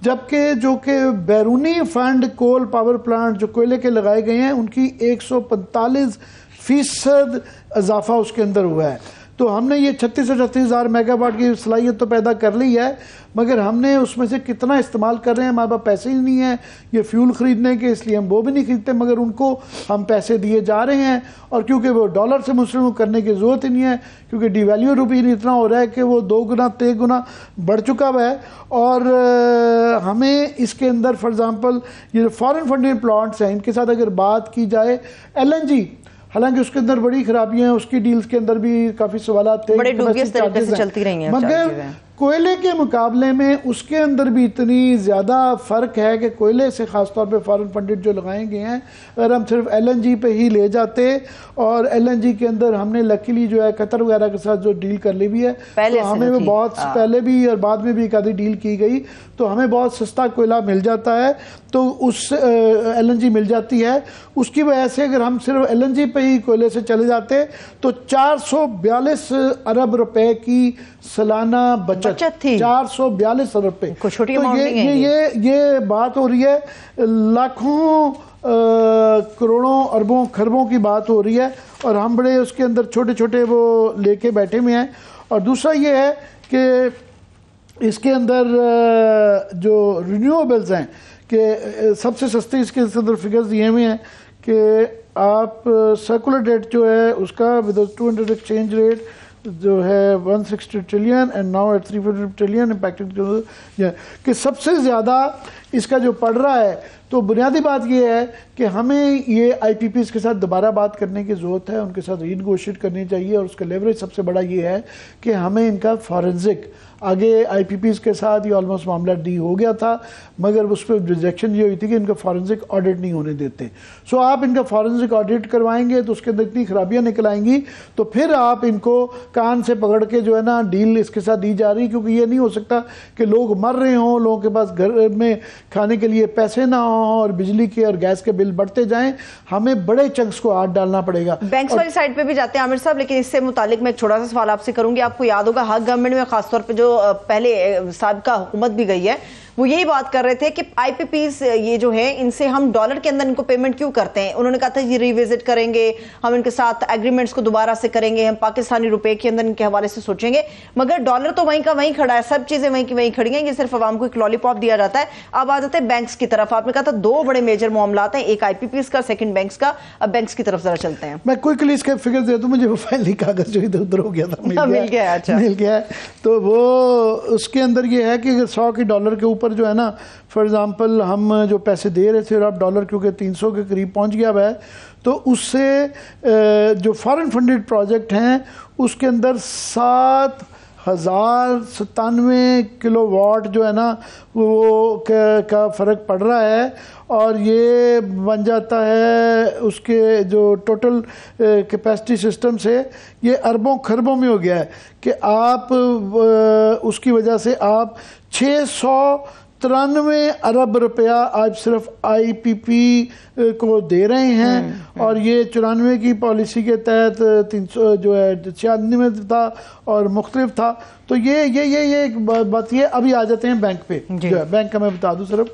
جبکہ جو کہ بیرونی فنڈ کول پاور پلانٹ جو کوئلے کے لگائے گئے ہیں ان کی 145% اضافہ اس کے اندر ہوا ہے. تو ہم نے یہ 36 سے 38 ہزار میگا واٹ کی صلاحیت تو پیدا کر لی ہے, مگر ہم نے اس میں سے کتنا استعمال کر رہے ہیں, ہمارے پاس پیسے ہی نہیں ہیں یہ فیول خریدنے کے, اس لیے ہم وہ بھی نہیں خریدتے, مگر ان کو ہم پیسے دیے جا رہے ہیں. اور کیونکہ وہ ڈالر سے منسلک کرنے کی ضرورت ہی نہیں ہے کیونکہ ڈی ویلیو روپی اتنا ہو رہا ہے کہ وہ 2 گنا 3 گنا بڑھ چکا ہوا ہے. اور ہمیں اس کے اندر فار ایگزامپل یہ فارن فنڈڈ پلانٹس ہیں ان کے ساتھ اگر بات کی جائے, ایل این جی حالانکہ اس کے اندر بڑی خرابیاں ہیں, اس کی ڈیلز کے اندر بھی کافی سوالات تھے, بڑے ڈوبیس طریقے سے چلتی رہی ہیں, مگر کوئلے کے مقابلے میں اس کے اندر بھی اتنی زیادہ فرق ہے کہ کوئلے سے خاص طور پہ فارن فنڈڈ جو لگائے گئے ہیں، اگر ہم صرف ایل این جی پہ ہی لے جاتے، اور ایل این جی کے اندر ہم نے لکیلی جو ہے قطر وغیرہ کے ساتھ جو ڈیل کر لی ہوئی ہے، تو ہمیں وہ بہت پہلے بھی اور بعد میں بھی ایک آدھی ڈیل کی گئی، تو ہمیں بہت سستا کوئلہ مل جاتا ہے، تو اس ایل این جی مل جاتی ہے۔ اس کی وجہ سے اگر ہم صرف ایل این جی پہ ہی کوئلے سے چلے جاتے تو 442 ارب روپے کی سالانہ بچت تھی، 442 ارب روپے۔ تو یہ بات ہو رہی ہے لاکھوں کروڑوں اربوں خربوں کی بات ہو رہی ہے، اور ہم بڑے اس کے اندر چھوٹے چھوٹے وہ لے کے بیٹھے ہوئے ہیں۔ اور دوسرا یہ ہے کہ اس کے اندر جو رینیویبلز ہیں کہ سب سے سستے اس کے اندر فگرز دیے ہوئے ہیں کہ آپ سرکولر ڈیٹ جو ہے اس کا ود 200 ایکسچینج ریٹ جو ہے 160 trillion and now at 350 trillion impacting, کہ سب سے زیادہ اس کا جو پڑ رہا ہے۔ تو بنیادی بات یہ ہے کہ ہمیں یہ آئی پی پیز کے ساتھ دوبارہ بات کرنے کی ضرورت ہے، ان کے ساتھ ری نیگوشیٹ کرنی چاہیے، اور اس کا لیوریج سب سے بڑا یہ ہے کہ ہمیں ان کا فارنزک، آگے آئی پی پیز کے ساتھ یہ آلموسٹ معاملہ ڈی ہو گیا تھا، مگر اس پہ ریجیکشن یہ ہوئی تھی کہ ان کا فارنزک آڈٹ نہیں ہونے دیتے۔ سو آپ ان کا فارنزک آڈٹ کروائیں گے تو اس کے اندر اتنی خرابیاں نکل آئیں گی، تو پھر آپ ان کو کان سے پکڑ کے جو ہے نا ڈیل اس کے ساتھ دی جا رہی، کیونکہ یہ نہیں ہو سکتا کہ لوگ مر رہے ہوں، لوگوں کے پاس گھر میں کھانے کے لیے پیسے نہ ہوں اور بجلی کے اور گیس کے بل بڑھتے جائیں، ہمیں بڑے چنکس کو ہاتھ ڈالنا پڑے گا۔ بینکس والی سائڈ پہ بھی جاتے ہیں عامر صاحب، لیکن اس سے متعلق میں ایک چھوٹا سا سوال آپ سے کروں گی۔ آپ کو یاد ہوگا ہاک گورنمنٹ میں خاص طور پہ جو پہلے سابقہ حکومت بھی گئی ہے، وہ یہی بات کر رہے تھے کہ آئی پی پیز یہ جو ہے ان سے ہم ڈالر کے اندر ان کو پیمنٹ کیوں کرتے ہیں۔ انہوں نے کہا تھا یہ ریوزٹ کریں گے، ہم ان کے ساتھ ایگریمنٹس کو دوبارہ سے کریں گے، ہم پاکستانی روپے کے اندر ان کے حوالے سے سوچیں گے، مگر ڈالر تو وہیں کا وہیں کھڑا ہے، سب چیزیں وہیں کی وہیں کھڑی ہیں، یہ صرف عوام کو ایک لالی پاپ دیا جاتا ہے۔ اب آ جاتے ہیں بینکس کی طرف۔ آپ نے کہا تھا دو بڑے میجر معاملات ہیں، ایک آئی پی پیز کا، سیکنڈ بینکس کا۔ اب بینکس کی طرف ذرا چلتے ہیں۔ میں کوئکلی اس کے فگر دے دوں، مجھے وہ فائنلی کاغذ جو ادھر ادھر ہو گیا تھا مل گیا ہے، تو وہ اس کے اندر یہ ہے کہ 100 کے ڈالر کے اوپر جو ہے نا، فار ایگزامپل ہم جو پیسے دے رہے تھے اور اب ڈالر کیونکہ 300 کے قریب پہنچ گیا ہے، تو اس سے جو فارن فنڈڈ پروجیکٹ ہیں اس کے اندر 7097 کلو واٹ جو ہے نا وہ کا فرق پڑ رہا ہے، اور یہ بن جاتا ہے اس کے جو ٹوٹل کیپیسٹی سسٹم سے یہ اربوں خربوں میں ہو گیا ہے، کہ آپ اس کی وجہ سے آپ 693 ارب روپیہ آج صرف آئی پی پی کو دے رہے ہیں، اور یہ 94 کی پالیسی کے تحت 300 جو ہے 96 میں تھا اور مختلف تھا۔ تو یہ ایک بات یہ۔ ابھی آ جاتے ہیں بینک پہ، جو ہے بینک کا میں بتا دوں صرف،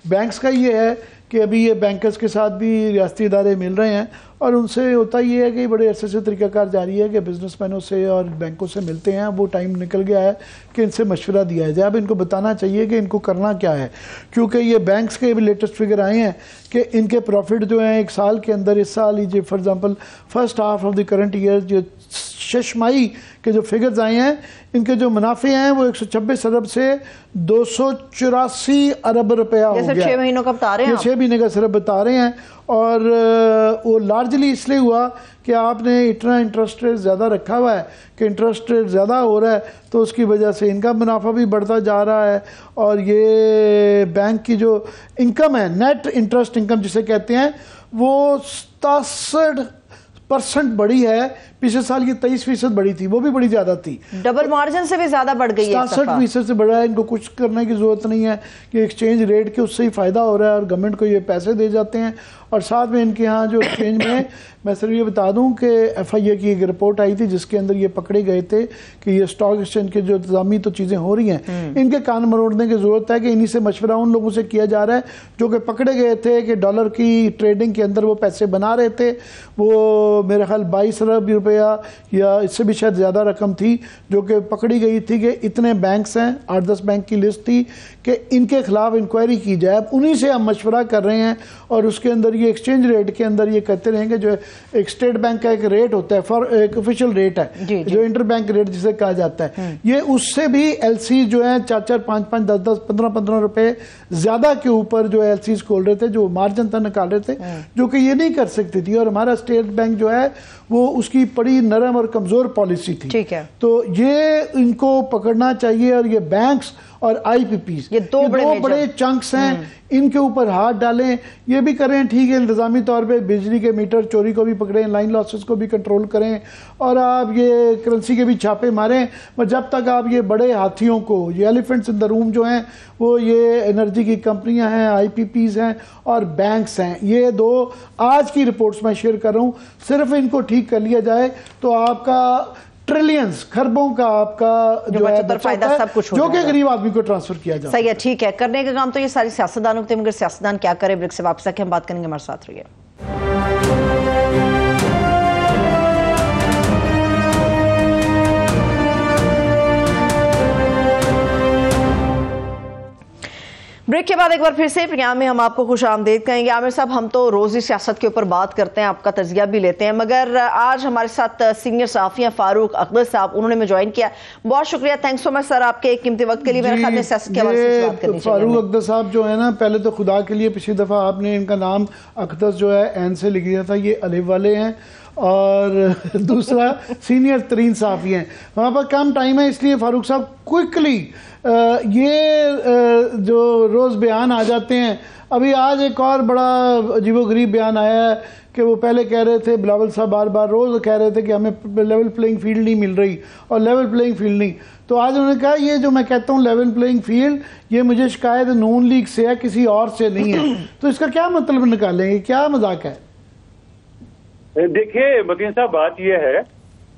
بینکس کا یہ ہے کہ ابھی یہ بینکرز کے ساتھ بھی ریاستی ادارے مل رہے ہیں، اور ان سے ہوتا یہ ہے کہ بڑے عرصے سے طریقہ کار جاری ہے کہ بزنس مینوں سے اور بینکوں سے ملتے ہیں۔ وہ ٹائم نکل گیا ہے کہ ان سے مشورہ دیا جائے، اب ان کو بتانا چاہیے کہ ان کو کرنا کیا ہے، کیونکہ یہ بینکس کے بھی لیٹسٹ فگر آئے ہیں کہ ان کے پروفٹ جو ہیں ایک سال کے اندر، اس سال لیجیے for example first half of the current year, جو ششمائی کے جو فگرز آئے ہیں، ان کے جو منافع ہیں وہ 126 ارب سے 284 ارب روپیہ ہو گیا۔ 6 مہینوں کا بتا رہے ہیں، 6 مہینے کا صرف بتا رہے ہیں، اور وہ لارجلی اس لیے ہوا کہ آپ نے اتنا انٹرسٹ ریٹ زیادہ رکھا ہوا ہے کہ انٹرسٹ ریٹ زیادہ ہو رہا ہے، تو اس کی وجہ سے ان کا منافع بھی بڑھتا جا رہا ہے، اور یہ بینک کی جو انکم ہے، نیٹ انٹرسٹ انکم جسے کہتے ہیں، وہ 67% بڑی ہے۔ پچھلے سال یہ 23% بڑی تھی، وہ بھی بڑی زیادہ تھی، ڈبل مارجن سے بھی زیادہ بڑھ گئی ہے، 67% سے بڑا ہے۔ ان کو کچھ کرنے کی ضرورت نہیں ہے کہ ایکسچینج ریٹ کے اس سے ہی فائدہ ہو رہا ہے، اور گورنمنٹ کو یہ پیسے دے جاتے ہیں۔ اور ساتھ میں ان کے ہاں جو ایکسچینج میں صرف یہ بتا دوں کہ ایف آئی اے کی ایک رپورٹ آئی تھی جس کے اندر یہ پکڑے گئے تھے کہ یہ اسٹاک ایکسچینج کے جو انتظامی تو چیزیں ہو رہی ہیں، ان کے کان مروڑنے کی ضرورت ہے، کہ انہی سے مشورہ ان لوگوں سے کیا جا رہا ہے جو کہ پکڑے گئے تھے کہ ڈالر کی ٹریڈنگ کے اندر وہ پیسے بنا رہے تھے۔ وہ میرے خیال 22 ارب روپیہ یا اس سے بھی شاید زیادہ رقم تھی جو کہ پکڑی گئی تھی، کہ اتنے بینکس ہیں، 8-10 بینک کی لسٹ تھی کہ ان کے خلاف انکوائری کی جائے۔ اب انہی سے ہم مشورہ کر رہے ہیں، اور اس کے اندر یہ ایکسچینج ریٹ کے اندر یہ کہتے رہیں کہ جو ایک اسٹیٹ بینک کا ایک ریٹ ہوتا ہے ایک آفیشیل ریٹ ہے جو انٹر بینک ریٹ جسے کہا جاتا ہے، یہ اس سے بھی ایل سی جو ہیں 4-4 5-5 10-10 15-15 روپے زیادہ کے اوپر جو ایل سیز کھول رہے تھے، جو مارجن تھا نکال رہے تھے، جو کہ یہ نہیں کر سکتی تھی. اور ہمارا اسٹیٹ بینک جو ہے وہ اس کی بڑی نرم اور کمزور پالیسی تھی. ٹھیک ہے، تو یہ ان کو پکڑنا چاہیے. اور یہ بینکس اور آئی پی پیز یہ دو بڑے چنکس ہیں، ان کے اوپر ہاتھ ڈالیں. یہ بھی کریں ٹھیک ہے، انتظامی طور پہ بجلی کے میٹر چوری کو بھی پکڑیں، لائن لاسز کو بھی کنٹرول کریں، اور آپ یہ کرنسی کے بھی چھاپے ماریں. پر جب تک آپ یہ بڑے ہاتھیوں کو، یہ ایلیفنٹس ان دا روم جو ہیں، وہ یہ انرجی کی کمپنیاں ہیں، آئی پی پیز ہیں اور بینکس ہیں، یہ دو آج کی رپورٹس میں شیئر کر رہا ہوں. صرف ان کو ٹھیک کر لیا جائے تو آپ کا ٹریلینز، خربوں کا آپ کا جو ہے فائدہ سب کچھ جو کہ غریب آدمی کو ٹرانسفر کیا جاتا ہے. صحیح ہے، ٹھیک ہے. کرنے کا کام تو یہ ساری سیاستدانوں کے، مگر سیاستدان کیا کرے؟ بریک سے واپس آ کے ہم بات کریں گے، ہمارے ساتھ رہیے. بریک کے بعد ایک بار پھر سے پروگرام میں ہم آپ کو خوش آمدید کہیں گے. عامر صاحب، ہم تو روز ہی سیاست کے اوپر بات کرتے ہیں، آپ کا تجزیہ بھی لیتے ہیں، مگر آج ہمارے ساتھ سینئر صحافی ہیں فاروق اقدس صاحب، انہوں نے میں جوائن کیا. بہت شکریہ، تھینکس سو مچ سر آپ کے قیمتی وقت کے لیے. میرے خیال میں سیاست کے حوالے سے بات کرنی چاہیے. فاروق اقدس صاحب جو ہے نا، پہلے تو خدا کے لیے پچھلی دفعہ آپ نے ان کا نام اقدس جو ہے این سے لکھ دیا تھا، یہ الف والے ہیں. اور دوسرا سینئر ترین صحافی ہیں. وہاں پر کم ٹائم ہے، اس لیے فاروق صاحب کوئکلی یہ جو روز بیان آ جاتے ہیں. ابھی آج ایک اور بڑا عجیب و غریب بیان آیا ہے کہ وہ پہلے کہہ رہے تھے، بلاول صاحب بار بار روز کہہ رہے تھے کہ ہمیں لیول پلینگ فیلڈ نہیں مل رہی اور لیول پلینگ فیلڈ نہیں. تو آج انہوں نے کہا یہ جو میں کہتا ہوں لیول پلینگ فیلڈ، یہ مجھے شکایت نون لیگ سے ہے، کسی اور سے نہیں ہے. تو اس کا کیا مطلب نکالیں گے؟ کیا مذاق ہے؟ دیکھیے متین صاحب، بات یہ ہے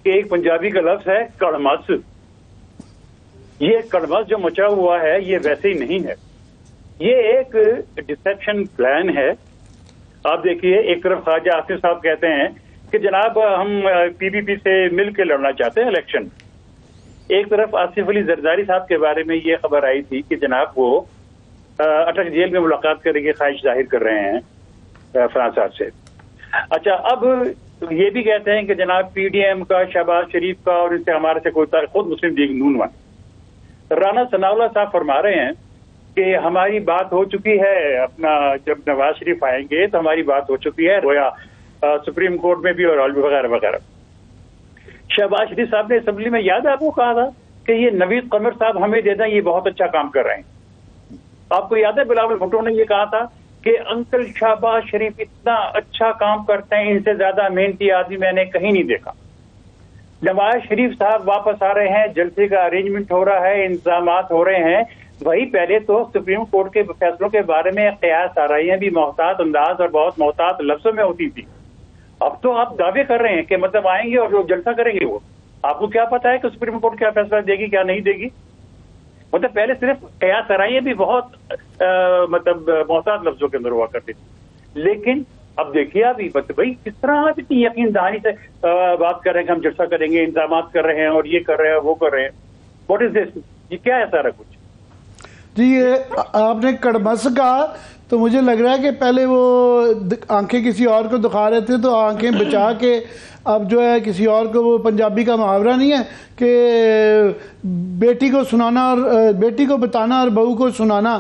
کہ ایک پنجابی کا لفظ ہے کڑمس. یہ کڑمس جو مچا ہوا ہے یہ ویسے ہی نہیں ہے، یہ ایک ڈسیپشن پلان ہے. آپ دیکھیے، ایک طرف خواجہ آصف صاحب کہتے ہیں کہ جناب ہم پی پی پی سے مل کے لڑنا چاہتے ہیں الیکشن. ایک طرف آصف علی زرداری صاحب کے بارے میں یہ خبر آئی تھی کہ جناب وہ اٹک جیل میں ملاقات کرنے کی خواہش ظاہر کر رہے ہیں فرحان صاحب سے. اچھا، اب یہ بھی کہتے ہیں کہ جناب پی ڈی ایم کا، شہباز شریف کا اور ان سے ہمارے سے کوئی تعلق، خود مسلم لیگ نون ون. رانا ثناء اللہ صاحب فرما رہے ہیں کہ ہماری بات ہو چکی ہے، اپنا جب نواز شریف آئیں گے تو ہماری بات ہو چکی ہے، گویا سپریم کورٹ میں بھی اور وغیرہ وغیرہ. شہباز شریف صاحب نے اسمبلی میں، یاد ہے آپ کو، کہا تھا کہ یہ نوید قمر صاحب ہمیں دے دیں، یہ بہت اچھا کام کر رہے ہیں. آپ کو یاد ہے بلاول بھٹو نے یہ کہا تھا کہ انکل شہباز شریف اتنا اچھا کام کرتے ہیں، ان سے زیادہ محنتی آدمی میں نے کہیں نہیں دیکھا. نواز شریف صاحب واپس آ رہے ہیں، جلسے کا ارینجمنٹ ہو رہا ہے، انتظامات ہو رہے ہیں. وہی پہلے تو سپریم کورٹ کے فیصلوں کے بارے میں قیاس آرائیاں بھی محتاط انداز اور بہت محتاط لفظوں میں ہوتی تھی. اب تو آپ دعوے کر رہے ہیں کہ مطلب آئیں گے اور جو جلسہ کریں گے، وہ آپ کو کیا پتا ہے کہ سپریم کورٹ کیا فیصلہ دے گی، کیا نہیں دے گی. مطلب پہلے صرف قیاس آرائیاں بھی بہت مطلب محتاط لفظوں کے اندر ہوا کرتی تھی. لیکن اب دیکھیے ابھی بھائی کس طرح آپ اتنی یقین دہانی سے بات کر رہے ہیں کہ ہم جلسہ کریں گے، انتظامات کر رہے ہیں اور یہ کر رہے ہیں وہ کر رہے ہیں. واٹ از دس؟ یہ کیا ہے سارا کچھ؟ جی، یہ آپ نے کڑمس کہا تو مجھے لگ رہا ہے کہ پہلے وہ آنکھیں کسی اور کو دکھا رہے تھے تو آنکھیں بچا کے اب جو ہے کسی اور کو، وہ پنجابی کا محاورہ نہیں ہے کہ بیٹی کو سنانا اور بیٹی کو بتانا اور بہو کو سنانا.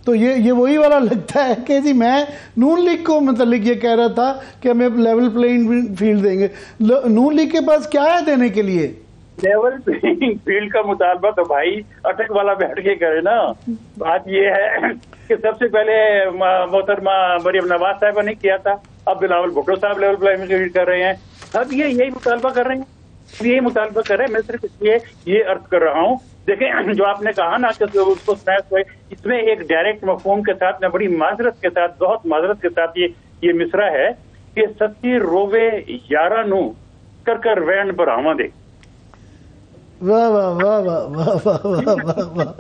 تو یہ وہی والا لگتا ہے کہ جی میں نون لیگ کو متعلق یہ کہہ رہا تھا کہ ہمیں لیول پلینگ فیلڈ دیں گے. نون لیگ کے پاس کیا ہے دینے کے لیے؟ لیول پلینگ فیلڈ کا مطالبہ تو بھائی اٹک والا بیٹھ کے کرے نا. بات یہ ہے کہ سب سے پہلے محترمہ مریم نواز صاحبہ نے کیا تھا، اب بلاول بھٹو صاحب لیول پلینگ فیلڈ کر رہے ہیں. اب یہی مطالبہ کر رہے ہیں، یہی مطالبہ کر رہے ہیں. میں صرف اس لیے یہ عرض کر رہا ہوں، دیکھیں جو آپ نے کہا نا کہ اس کو اس میں ایک ڈائریکٹ مفہوم کے ساتھ، میں بڑی معذرت کے ساتھ، بہت معذرت کے ساتھ یہ مصرع ہے کہ سچی روے یارہ نو کر کر وینڈ پر آواں دے. واہ واہ واہ واہ واہ واہ واہ واہ.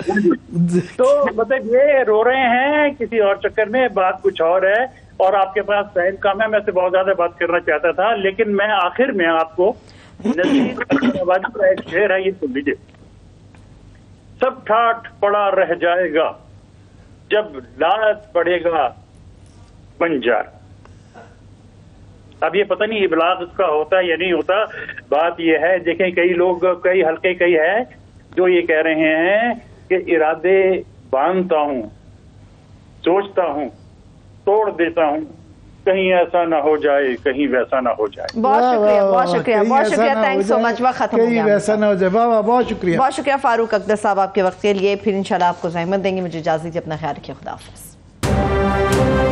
تو مطلب یہ رو رہے ہیں کسی اور چکر میں، بات کچھ اور ہے. اور آپ کے پاس ٹائم کم ہے، میں سے بہت زیادہ بات کرنا چاہتا تھا، لیکن میں آخر میں آپ کو نذیر آبادی کا ایک شعر ہے، یہ سن لیجیے. سب ٹھاٹ پڑا رہ جائے گا جب لعنت پڑے گا بنجار. اب یہ پتہ نہیں ابلاغ اس کا ہوتا ہے یا نہیں ہوتا. بات یہ ہے دیکھیں کئی لوگ کئی حلقے کئی ہیں جو یہ کہہ رہے ہیں کہ ارادے باندھتا ہوں سوچتا ہوں توڑ دیتا ہوں کہیں ایسا نہ ہو جائے کہیں ویسا نہ ہو جائے. بہت شکریہ بہت شکریہ بہت شکریہ تھینک سو مچ. وقت ختم ہو گیا. ویسا نہ ہو جائے. واہ بہت شکریہ. بہت شکریہ فاروق اکدر صاحب آپ کے وقت کے لیے. پھر انشاءاللہ آپ کو زحمت دیں گے. مجھے اجازت دیجیے. اپنا خیال رکھیے. خدا حافظ.